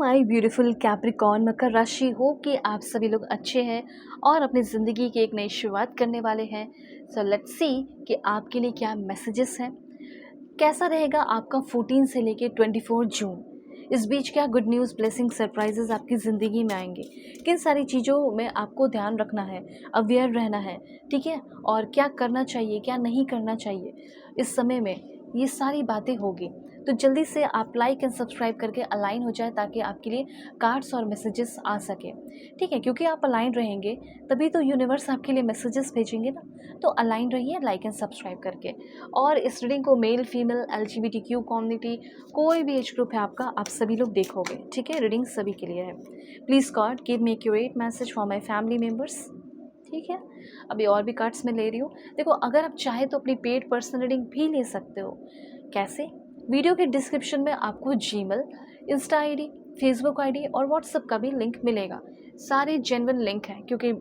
My beautiful Capricorn मकर राशि हो कि आप सभी लोग अच्छे हैं और अपनी ज़िंदगी की एक नई शुरुआत करने वाले हैं। सो लेट्स सी कि आपके लिए क्या मैसेजेस हैं, कैसा रहेगा आपका 14 से लेके 24 जून। इस बीच क्या गुड न्यूज़, ब्लेसिंग, सरप्राइजेस आपकी ज़िंदगी में आएंगे, किन सारी चीज़ों में आपको ध्यान रखना है, अवेयर रहना है, ठीक है, और क्या करना चाहिए क्या नहीं करना चाहिए इस समय में, ये सारी बातें होगी। तो जल्दी से आप लाइक एंड सब्सक्राइब करके अलाइन हो जाए ताकि आपके लिए कार्ड्स और मैसेजेस आ सके, ठीक है, क्योंकि आप अलाइन रहेंगे तभी तो यूनिवर्स आपके लिए मैसेजेस भेजेंगे ना। तो अलाइन रहिए लाइक एंड सब्सक्राइब करके। और इस रीडिंग को मेल फीमेल LGBTQ कम्युनिटी, कोई भी एज ग्रुप है आपका, आप सभी लोग देखोगे, ठीक है। रीडिंग सभी के लिए है। Please God give me accurate message for my family members, ठीक है। अभी और भी कार्ड्स मैं ले रही हूँ। देखो, अगर आप चाहे तो अपनी पेड पर्सनल रीडिंग भी ले सकते हो। कैसे? वीडियो के डिस्क्रिप्शन में आपको Gmail, Insta ID, Facebook ID और व्हाट्सएप का भी लिंक मिलेगा। सारे जेन्युइन लिंक हैं, क्योंकि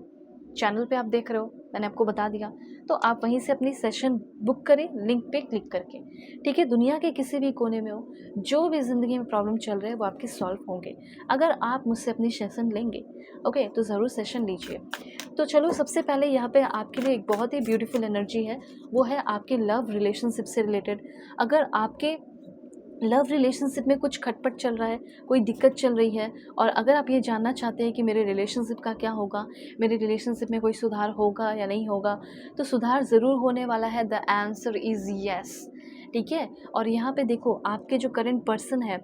चैनल पे आप देख रहे हो, मैंने आपको बता दिया। तो आप वहीं से अपनी सेशन बुक करें लिंक पे क्लिक करके, ठीक है। दुनिया के किसी भी कोने में हो, जो भी ज़िंदगी में प्रॉब्लम चल रहे हैं वो आपके सॉल्व होंगे अगर आप मुझसे अपनी सेशन लेंगे। ओके, तो ज़रूर सेशन लीजिए। तो चलो, सबसे पहले यहाँ पे आपके लिए एक बहुत ही ब्यूटीफुल एनर्जी है, वो है आपके लव रिलेशनशिप से रिलेटेड। अगर आपके लव रिलेशनशिप में कुछ खटपट चल रहा है, कोई दिक्कत चल रही है, और अगर आप ये जानना चाहते हैं कि मेरे रिलेशनशिप का क्या होगा, मेरे रिलेशनशिप में कोई सुधार होगा या नहीं होगा, तो सुधार ज़रूर होने वाला है। द आंसर इज़ यस, ठीक है। और यहाँ पे देखो, आपके जो करंट पर्सन है,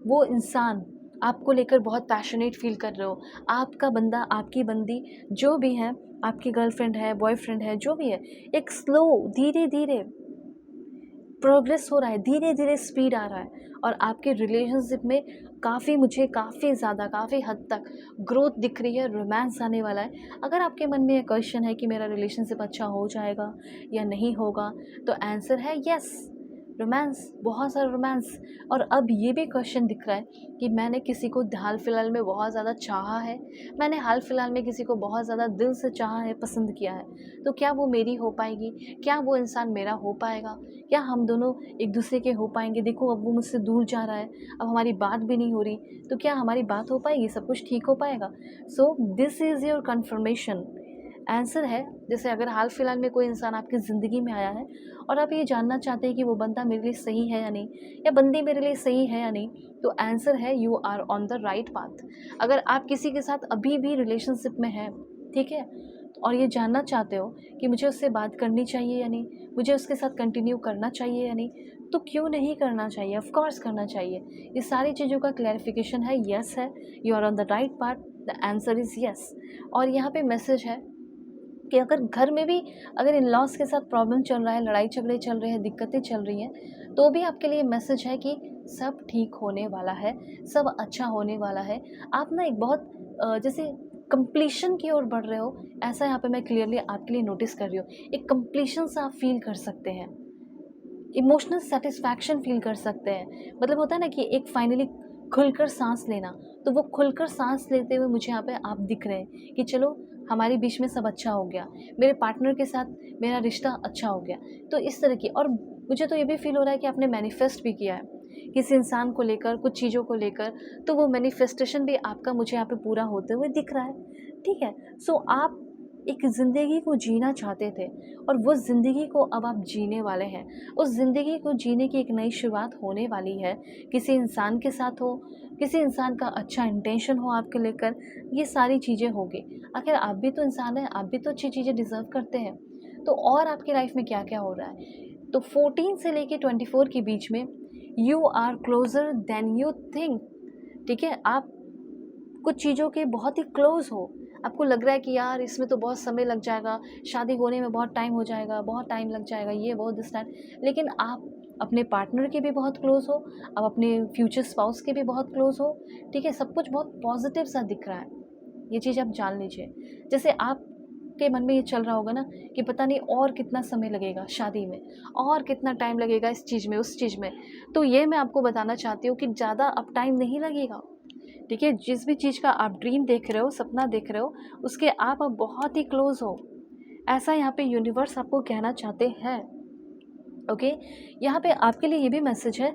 वो इंसान आपको लेकर बहुत पैशनेट फील कर रहे हो। आपका बंदा, आपकी बंदी, जो भी है, आपकी गर्लफ्रेंड है, बॉयफ्रेंड है, जो भी है, एक स्लो, धीरे धीरे प्रोग्रेस हो रहा है, धीरे धीरे स्पीड आ रहा है, और आपके रिलेशनशिप में मुझे काफ़ी ज़्यादा, काफ़ी हद तक ग्रोथ दिख रही है, रोमांस आने वाला है। अगर आपके मन में ये क्वेश्चन है कि मेरा रिलेशनशिप अच्छा हो जाएगा या नहीं होगा, तो आंसर है यस, रोमांस, बहुत सारा रोमांस। और अब ये भी क्वेश्चन दिख रहा है कि मैंने किसी को हाल फिलहाल में बहुत ज़्यादा चाहा है, मैंने हाल फिलहाल में किसी को बहुत ज़्यादा दिल से चाहा है, पसंद किया है, तो क्या वो मेरी हो पाएगी, क्या वो इंसान मेरा हो पाएगा, क्या हम दोनों एक दूसरे के हो पाएंगे। देखो, अब वो मुझसे दूर जा रहा है, अब हमारी बात भी नहीं हो रही, तो क्या हमारी बात हो पाएगी, सब कुछ ठीक हो पाएगा। So this is your conformation. Answer है, जैसे अगर हाल फिलहाल में कोई इंसान आपकी ज़िंदगी में आया है और आप ये जानना चाहते हैं कि वो बंदा मेरे लिए सही है या नहीं, या बंदी मेरे लिए सही है या नहीं, तो आंसर है you are on the right path. अगर आप किसी के साथ अभी भी रिलेशनशिप में हैं, ठीक है, और ये जानना चाहते हो कि मुझे उससे बात करनी चाहिए या नहीं, मुझे उसके साथ कंटिन्यू करना चाहिए या नहीं, तो क्यों नहीं करना चाहिए, ऑफ कोर्स करना चाहिए। ये सारी चीज़ों का क्लैरिफिकेशन है, यस है, you are on the right path, the answer is yes. और यहाँ पे मैसेज है कि अगर घर में भी, अगर इन लॉज के साथ प्रॉब्लम चल रहा है, लड़ाई झगड़े चल रहे हैं, दिक्कतें चल रही हैं, तो भी आपके लिए मैसेज है कि सब ठीक होने वाला है, सब अच्छा होने वाला है। आप ना एक बहुत जैसे कंप्लीशन की ओर बढ़ रहे हो, ऐसा यहाँ पे मैं क्लियरली आपके लिए नोटिस कर रही हूँ। एक कंप्लीशन सा आप फील कर सकते हैं, इमोशनल सेटिस्फैक्शन फील कर सकते हैं। मतलब होता है ना कि एक फाइनली खुलकर सांस लेना, तो वो खुलकर सांस लेते हुए मुझे यहाँ पे आप दिख रहे हैं कि चलो, हमारे बीच में सब अच्छा हो गया, मेरे पार्टनर के साथ मेरा रिश्ता अच्छा हो गया। तो इस तरह की, और मुझे तो ये भी फील हो रहा है कि आपने मैनिफेस्ट भी किया है किसी इंसान को लेकर, कुछ चीज़ों को लेकर, तो वो मैनिफेस्टेशन भी आपका मुझे यहाँ पे पूरा होते हुए दिख रहा है, ठीक है। सो आप एक ज़िंदगी को जीना चाहते थे, और वो ज़िंदगी को अब आप जीने वाले हैं। उस ज़िंदगी को जीने की एक नई शुरुआत होने वाली है, किसी इंसान के साथ हो, किसी इंसान का अच्छा इंटेंशन हो आपके लेकर, ये सारी चीज़ें होगी। आखिर आप भी तो इंसान हैं, आप भी तो अच्छी चीज़ें डिज़र्व करते हैं। तो और आपकी लाइफ में क्या क्या हो रहा है, तो 14 से लेके 24 के बीच में you are closer than you think, ठीक है। आप कुछ चीज़ों के बहुत ही क्लोज़ हो, आपको लग रहा है कि यार इसमें तो बहुत समय लग जाएगा, शादी होने में बहुत टाइम हो जाएगा, बहुत टाइम लग जाएगा, ये वो दिस दैट, लेकिन आप अपने पार्टनर के भी बहुत क्लोज़ हो, आप अपने फ्यूचर स्पाउस के भी बहुत क्लोज़ हो, ठीक है। सब कुछ बहुत पॉजिटिव सा दिख रहा है, ये चीज़ आप जान लीजिए। जैसे आपके मन में ये चल रहा होगा ना कि पता नहीं और कितना समय लगेगा शादी में, और कितना टाइम लगेगा इस चीज़ में, उस चीज़ में, तो ये मैं आपको बताना चाहती हूँ कि ज़्यादा अब टाइम नहीं लगेगा, ठीक है। जिस भी चीज़ का आप ड्रीम देख रहे हो, सपना देख रहे हो, उसके आप अब बहुत ही क्लोज हो, ऐसा यहाँ पे यूनिवर्स आपको कहना चाहते हैं, ओके। यहाँ पे आपके लिए ये भी मैसेज है,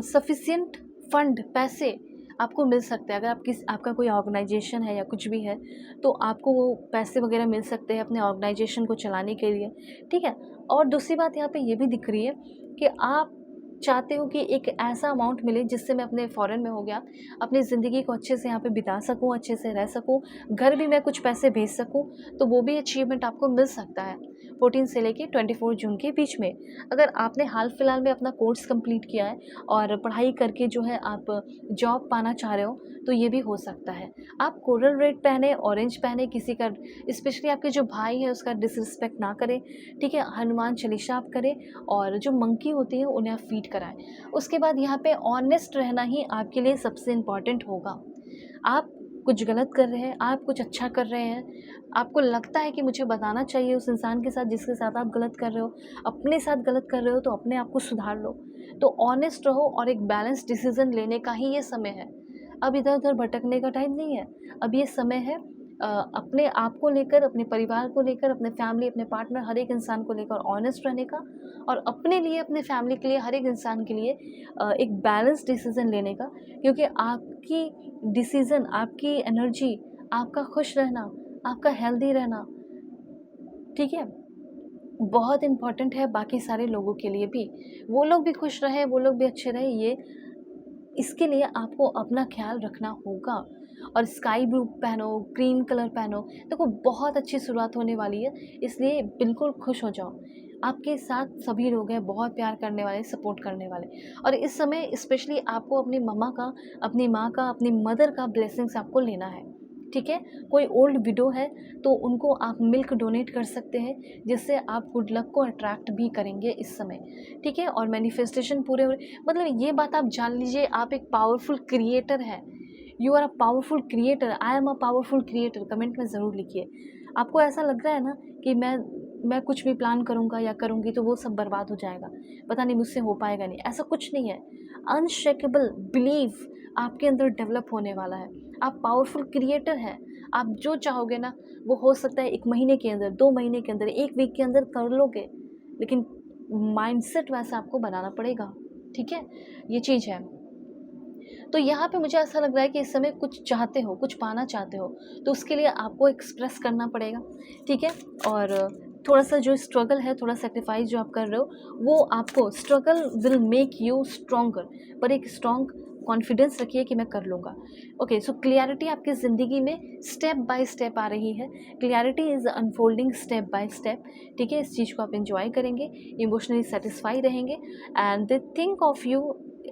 सफिशिएंट फंड, पैसे आपको मिल सकता है। अगर आपका कोई ऑर्गेनाइजेशन है या कुछ भी है, तो आपको वो पैसे वगैरह मिल सकते हैं अपने ऑर्गेनाइजेशन को चलाने के लिए, ठीक है। और दूसरी बात यहाँ पे ये भी दिख रही है कि आप चाहते हो कि एक ऐसा अमाउंट मिले जिससे मैं अपने फ़ॉरेन में हो गया, अपनी ज़िंदगी को अच्छे से यहाँ पे बिता सकूँ, अच्छे से रह सकूँ, घर भी मैं कुछ पैसे भेज सकूँ, तो वो भी अचीवमेंट आपको मिल सकता है 14 से लेके 24 जून के बीच में। अगर आपने हाल फिलहाल में अपना कोर्स कंप्लीट किया है और पढ़ाई करके जो है आप जॉब पाना चाह रहे हो, तो ये भी हो सकता है। आप कोरल रेड पहने, ऑरेंज पहने, किसी का स्पेशली आपके जो भाई है उसका डिसरिस्पेक्ट ना करें, ठीक है। हनुमान चालीसा आप करें और जो मंकी होती है उन्हें आप फीड कराएं। उसके बाद यहाँ पे ऑनेस्ट रहना ही आपके लिए सबसे इम्पॉर्टेंट होगा। आप कुछ गलत कर रहे हैं, आप कुछ अच्छा कर रहे हैं, आपको लगता है कि मुझे बताना चाहिए उस इंसान के साथ जिसके साथ आप गलत कर रहे हो, अपने साथ गलत कर रहे हो, तो अपने आप को सुधार लो। तो ऑनेस्ट रहो और एक बैलेंस डिसीजन लेने का ही ये समय है। अब इधर-उधर भटकने का टाइम नहीं है। अब ये समय है अपने आप को लेकर, अपने परिवार को लेकर, अपने फैमिली, अपने पार्टनर, हर एक इंसान को लेकर ऑनेस्ट रहने का, और अपने लिए, अपने फैमिली के लिए, हर एक इंसान के लिए एक बैलेंस डिसीजन लेने का। क्योंकि आपकी डिसीजन, आपकी एनर्जी, आपका खुश रहना, आपका हेल्दी रहना, ठीक है, बहुत इम्पोर्टेंट है बाकी सारे लोगों के लिए भी। वो लोग भी खुश रहें, वो लोग भी अच्छे रहें, ये इसके लिए आपको अपना ख्याल रखना होगा। और स्काई ब्लू पहनो, क्रीम कलर पहनो, देखो बहुत अच्छी शुरुआत होने वाली है, इसलिए बिल्कुल खुश हो जाओ। आपके साथ सभी लोग हैं, बहुत प्यार करने वाले, सपोर्ट करने वाले। और इस समय स्पेशली आपको अपनी मम्मा का, अपनी माँ का, अपनी मदर का ब्लेसिंग्स आपको लेना है, ठीक है। कोई ओल्ड विडो है तो उनको आप मिल्क डोनेट कर सकते हैं, जिससे आप गुड लक को अट्रैक्ट भी करेंगे इस समय, ठीक है। और मैनिफेस्टेशन पूरे हो रहे, मतलब ये बात आप जान लीजिए, आप एक पावरफुल क्रिएटर हैं। You are a powerful creator, I am a powerful creator, comment में ज़रूर लिखिए। आपको ऐसा लग रहा है ना कि मैं कुछ भी प्लान करूँगा या करूँगी तो वो सब बर्बाद हो जाएगा, पता नहीं मुझसे हो पाएगा नहीं, ऐसा कुछ नहीं है। अनशेकेबल बिलीव आपके अंदर डेवलप होने वाला है। आप पावरफुल क्रिएटर हैं। आप जो चाहोगे ना, वो हो सकता है 1 महीने के अंदर, 2 महीने के अंदर, 1 वीक के अंदर कर लोगे, लेकिन माइंडसेट वैसा आपको बनाना पड़ेगा, ठीक है। ये चीज़ है। तो यहाँ पे मुझे ऐसा लग रहा है कि इस समय कुछ चाहते हो, कुछ पाना चाहते हो, तो उसके लिए आपको एक्सप्रेस करना पड़ेगा, ठीक है। और थोड़ा-सा जो स्ट्रगल है, थोड़ा सैक्रिफाइस जो आप कर रहे हो, वो आपको, struggle will make you stronger, पर एक स्ट्रॉन्ग कॉन्फिडेंस रखिए कि मैं कर लूँगा। ओके, सो क्लैरिटी आपकी ज़िंदगी में स्टेप बाय स्टेप आ रही है। Clarity is unfolding step by step, ठीक है। इस चीज़ को आप एन्जॉय करेंगे, इमोशनली सैटिस्फाई रहेंगे and they think of you.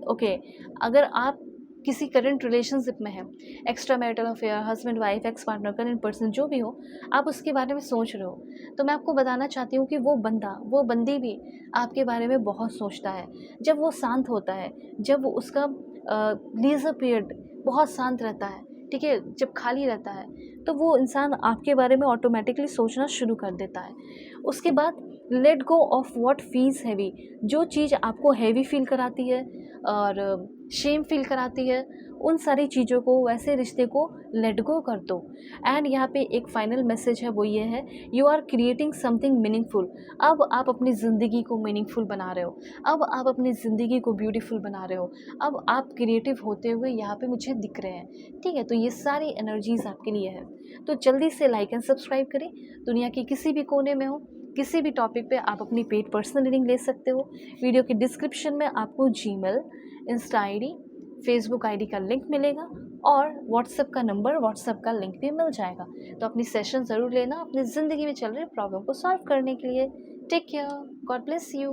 Okay, अगर आप किसी करंट रिलेशनशिप में हैं, extra marital affair, husband wife, ex partner, current person, जो भी हो, आप उसके बारे में सोच रहे हो, तो मैं आपको बताना चाहती हूँ कि वो बंदा, वो बंदी भी आपके बारे में बहुत सोचता है। जब वो शांत होता है, जब वो उसका लीजर पीरियड बहुत शांत रहता है, ठीक है, जब खाली रहता है, तो वो इंसान आपके बारे में ऑटोमेटिकली सोचना शुरू कर देता है। उसके बाद let go of what feels heavy, जो चीज़ आपको हैवी फील कराती है और शेम फील कराती है, उन सारी चीज़ों को, वैसे रिश्ते को लेट गो कर दो। एंड यहाँ पे एक फाइनल मैसेज है, वो ये है, you are creating something meaningful. अब आप अपनी ज़िंदगी को मीनिंगफुल बना रहे हो, अब आप अपनी ज़िंदगी को ब्यूटीफुल बना रहे हो, अब आप क्रिएटिव होते हुए यहाँ पे मुझे दिख रहे हैं, ठीक है। तो ये सारी एनर्जीज़ आपके लिए है, तो जल्दी से लाइक एंड सब्सक्राइब करें। दुनिया के किसी भी कोने में हो, किसी भी टॉपिक पे आप अपनी पेड पर्सनल रीडिंग ले सकते हो। वीडियो के डिस्क्रिप्शन में आपको Gmail, Insta ID, Facebook ID का लिंक मिलेगा और व्हाट्सएप का नंबर, व्हाट्सएप का लिंक भी मिल जाएगा। तो अपनी सेशन ज़रूर लेना अपनी ज़िंदगी में चल रहे प्रॉब्लम को सॉल्व करने के लिए। Take care, God bless you.